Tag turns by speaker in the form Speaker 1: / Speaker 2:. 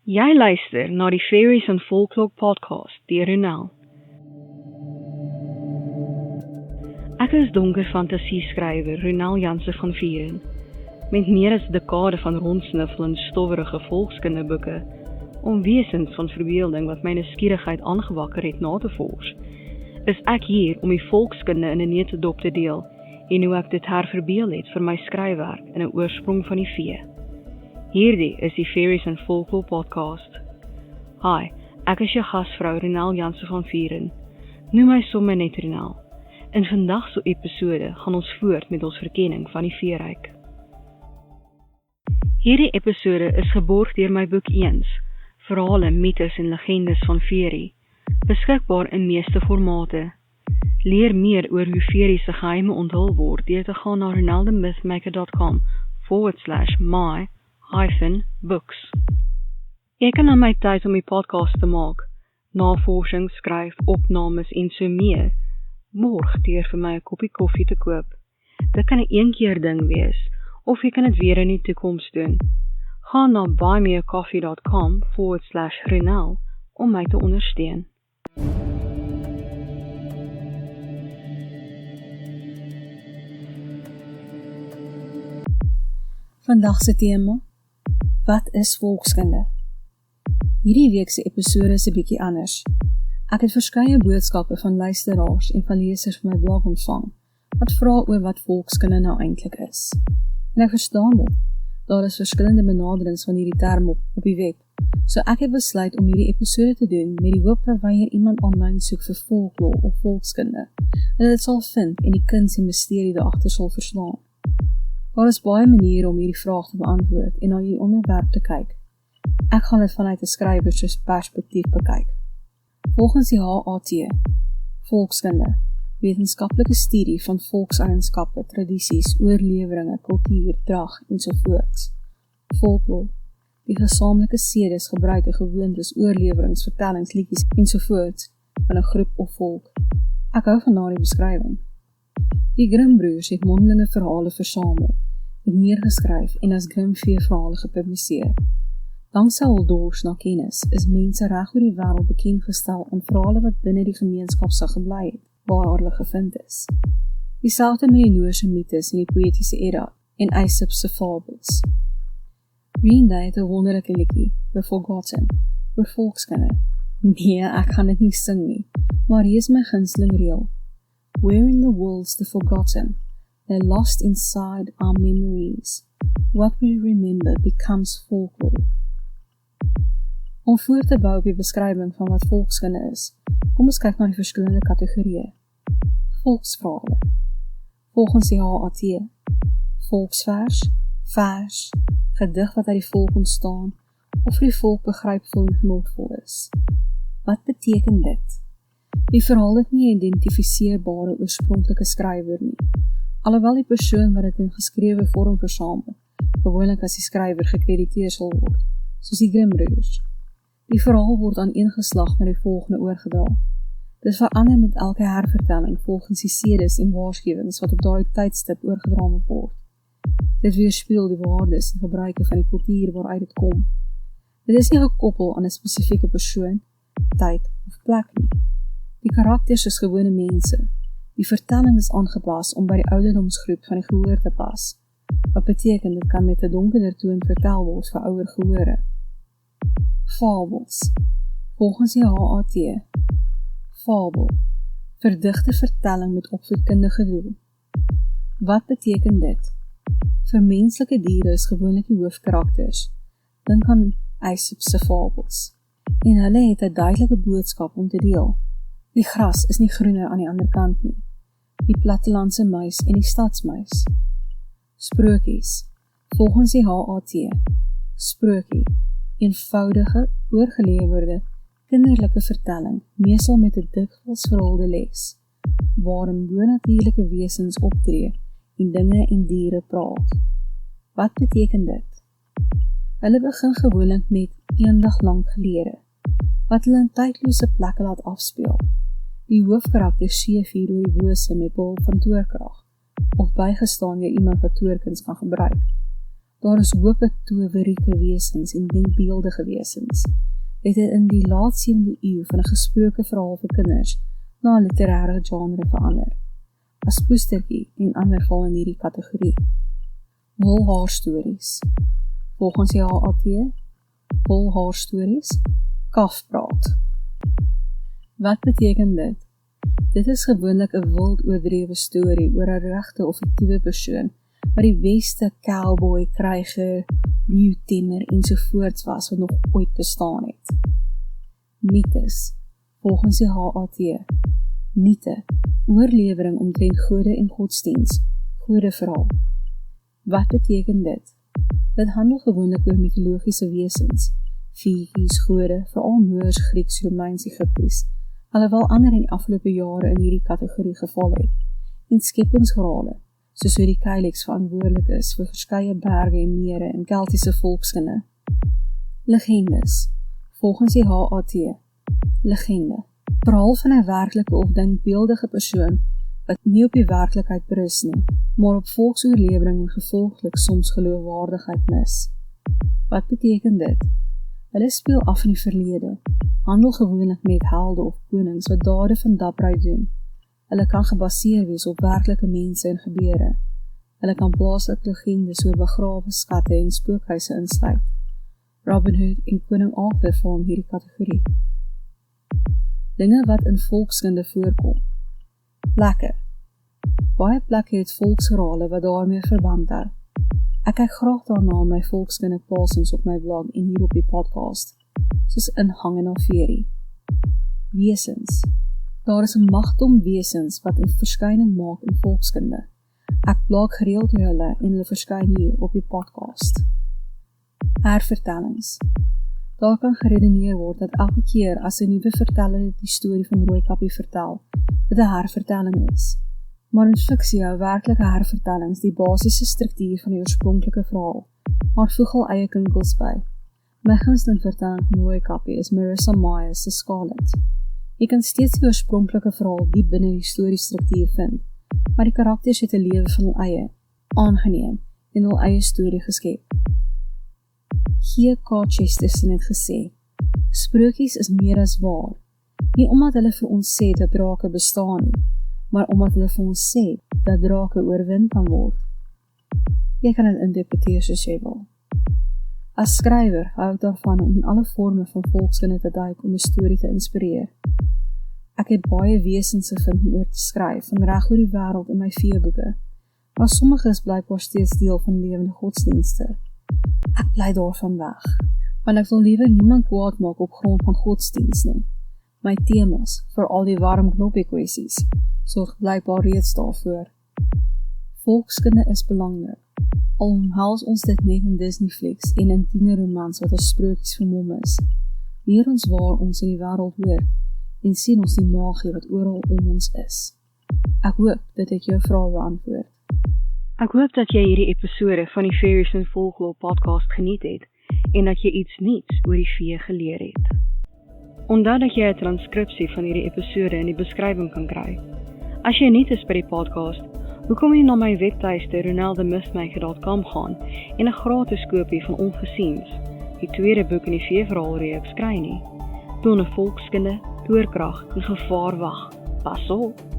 Speaker 1: Jy luister na die Fairies and Folklore podcast deur Ronel. Ek is donker fantasieskrywer Ronel Janse van Vieren, met meer as 'n dekade van rondsniffel in stowwerige volkskindeboeke, om wesens van verbeelding wat my nuuskierigheid aangewakker het na te vors, is ek hier om die volkskunde in 'n neutedop te deel en hoe ek dit herverbeel het vir my skryfwerk in 'n oorsprong van die vee. Hierdie is die Fairies and Folklore podcast. Hi, ek is jou gasvrou Ronel Janse van Vieren. Noem my sommer net Ronel. In vandag se episode gaan ons voort met ons verkenning van die veeryk. Hierdie episode is geborg deur my boek Eens, Verhale, Mythes en Legendes van Fairy, beskikbaar in meeste formate. Leer meer oor hoe Fairy se geheime onthul word deur te gaan na ronelthemythmaker.com/my-books. Jy kan aan my tyd om die podcast te maak, navorsing, skryf, opnames en so meer, borg deur vir my 'n koppie koffie te koop. Dit kan 'n eenkeer ding wees, of jy kan dit weer in die toekoms doen. Ga na buymeacoffee.com/Ronel om my te ondersteun.
Speaker 2: Vandag se tema: wat is volkskunde? Hierdie week se episode is 'n bietjie anders. Ek het verskeie boodskappe van luisteraars en van lesers van my blog ontvang, wat vra oor wat volkskunde nou eintlik is. En ek verstaan dit. Daar is verskillende benaderings van hierdie term op die web. So ek het besluit om hierdie episode te doen met die hoop dat wanneer iemand online soek vir folklore of volkskunde, hulle dit sal vind en die kuns en misterie daagter sal verstaan. Daar is baie maniere om hierdie vraag te beantwoord en na hierdie onderwerp te kyk. Ek gaan dit vanuit 'n skrywer se perspektief bekyk. Volgens die HAT, volkskunde, wetenskaplike studie van volkseienskappe, tradisies, oorleweringe, kultuur, drag ensovoorts. Folklore, die gesamentlike sedes, gebruike, gewoontes, oorlewerings, vertellings, liedjies ensovoorts van 'n groep of volk. Ek hou van daardie beskrywing. Die Grimm broers het mondelinge verhale versamel, het neergeskryf en as Grimm veeverhale gepubliseer. Danksy hul dors na kennis is mense reg oor die wêreld bekend gestel aan verhale wat binne die gemeenskap sal gebly het, waar hulle gevind is. Dieselfde met die Noorse mythes en die poëtiese Edda en Aesop se fabels. Green Day het 'n wonderlike liedjie, The Forgotten, oor volkskunde. Nee, ek gaan dit nie sing nie, maar hier is my gunsteling reël. Where in the world's the forgotten? They're lost inside our memories. What we remember becomes folklore. Om voor te bou op die beskrywing van wat volkskunde is, kom ons kyk na die verskillende kategorieë. Volksverhale. Volgens die HAT, volksvers, vers, gedig wat uit die volk ontstaan, of vir die volk begrypvol en genotvol is. Wat beteken dit? Die verhaal het nie 'n identifiseerbare oorspronklike skrywer nie, alhoewel die persoon wat dit in geskrewe vorm versamel, gewoonlik as die skrywer gekrediteer sal word, soos die Grimm broers. Die verhaal word aan een geslag na die volgende oorgedra. Dit verander met elke hervertelling volgens die sedes en waarskuwings wat op daardie tydstip oorgedra moet word. Dit weerspieël die waardes en gebruike van die kultuur waaruit dit kom. Dit is nie gekoppel aan 'n spesifieke persoon, tyd of plek nie. Die karakters is gewone mense. Die vertelling is aangepas om by die ouderdomsgroep van die gehoor te pas, wat beteken dit kan met 'n donkerder toon vertel word vir ouer gehore. Fabels. Volgens die HAT, fabel, verdigte vertelling met opvoedkundige doel. Wat beteken dit? Vir menslike diere is gewoonlik die hoofkarakters. Dink aan Aesop se fabels. En hulle het 'n duidelike boodskap om te deel. Die gras is nie groener aan die ander kant nie. Die plattelandse muis en die stadsmuis. Sprokies. Volgens die HAT, sprokie, eenvoudige, oorgelewerde, kinderlike vertelling, meestal met 'n dikwels verhulde les, waarin bonatuurlike wesens optree en dinge en diere praat. Wat beteken dit? Hulle begin gewoonlik met eendag lank gelede, wat hulle in tydlose plekke laat afspeel. Die hoofkarakter seevier deur die bose met behulp van toorkrag, of bygestaan deur iemand wat toorkuns kan gebruik. Daar is hoop dat towerrieke wesens en denkbeeldige wesens het in die laat 7de eeu van 'n gesproke verhaal vir kinders na 'n literêre genre verander. As poestertjie en ander val in hierdie kategorie. Wolhaarstories. Volgens die HAT, wolhaarstories, kafpraat. Wat beteken dit? Dit is gewoonlik 'n wild oordrewe storie oor 'n regte of fiktiewe persoon wat die beste cowboy, kryger, leeutemmer ensovoorts was wat nog ooit bestaan het. Mytes. Volgens die HAT, myte, oorlewering omtrent gode en godsdiens, godeverhaal. Wat beteken dit? Dit handel gewoonlik oor mitologiese wesens, figuurs, gode, veral Moors, Grieks, Romeins, Egipties, alhoewel ander in die afgelope jare in hierdie kategorie geval het, en skepingsverhale, soos hoe die Caillex verantwoordelik is vir verskeie berge en mere in Keltiese volkskunde. Legendes. Volgens die HAT, legende. Verhaal van 'n werklike of denkbeeldige persoon wat nie op die werklikheid berus nie, maar op volksoorlewering en gevolglik soms geloofwaardigheid mis. Wat beteken dit? Hulle speel af in die verlede, handel gewoonlik met helde of konings wat dade van dapperheid doen. Hulle kan gebaseer wees op werklike mense en gebeure. Hulle kan plaaslike legendes oor begrawe skatte en spookhuise insluit. Robin Hood en Koning Arthur val in hierdie kategorie. Dinge wat in volkskunde voorkom. Plekke. Baie plekke het volksverhale wat daarmee verband hou. Ek kyk graag daarna in my volkskunde plasings op my blog en hier op die podcast, soos in Hang en Aferie. Wesens. Daar is 'n magdom wesens wat 'n verskyning maak in volkskunde. Ek blog gereeld oor hulle en hulle verskyn hier op die podcast. Hervertellings. Daar kan geredeneer word dat elke keer as 'n nuwe verteller die storie van Rooikappie vertel, dit 'n hervertelling is. Maar in fiksie hou werklike hervertellings die basiese struktuur van die oorspronklike verhaal, maar voeg al eie kinkels by. My gunsteling vertelling van Rooikappie is Marissa Myers se Scarlet. Jy kan steeds die oorspronklike verhaal diep binne die storiestruktuur vind, maar die karakters het 'n lewe van hul eie, aangeneem en hul eie storie geskep. G.K. Chesterton het gesê, sprokies is meer as waar, nie omdat hulle vir ons sê dat drake bestaan nie, maar omdat hulle vir ons sê dat drake oorwin kan word. Jy kan dit interpreteer soos jy wil. As skrywer hou ek daarvan om in alle vorme van volkskunde te duik om 'n storie te inspireer. Ek het baie wesens gevind om oor te skryf, van reg oor die wêreld in my veeboeke, maar sommige is blykbaar steeds deel van lewende godsdienste. Ek bly daarvan weg, want ek wil liewer niemand kwaad maak op grond van godsdienst nie. My temas, veral die warm knoppie kwessies, sorg blykbaar reeds daarvoor. Volkskunde is belangrik, al omhels ons dit net in Disneyfliks en in tienerromans wat as sprokies vermom is. Leer ons waar ons in die wêreld hoor, en sien ons die magie wat oral om ons is. Ek hoop dat ek jou vrae beantwoord.
Speaker 1: Ek hoop dat jy hierdie episode van die Fairies and Folklore podcast geniet het en dat jy iets nuuts oor die vee geleer het. Onthou dat jy 'n transkripsie van hierdie episode in die beskrywing kan kry. As jy nuut is by die podcast, hoekom jy na my webtuiste ronaldemistmaker.com gaan en 'n gratis kopie van Ongesiens, die tweede boek in die veeverhaalreeks kry nie? Tonne volkskunde, toorkrag en gevaar wag. Pas op!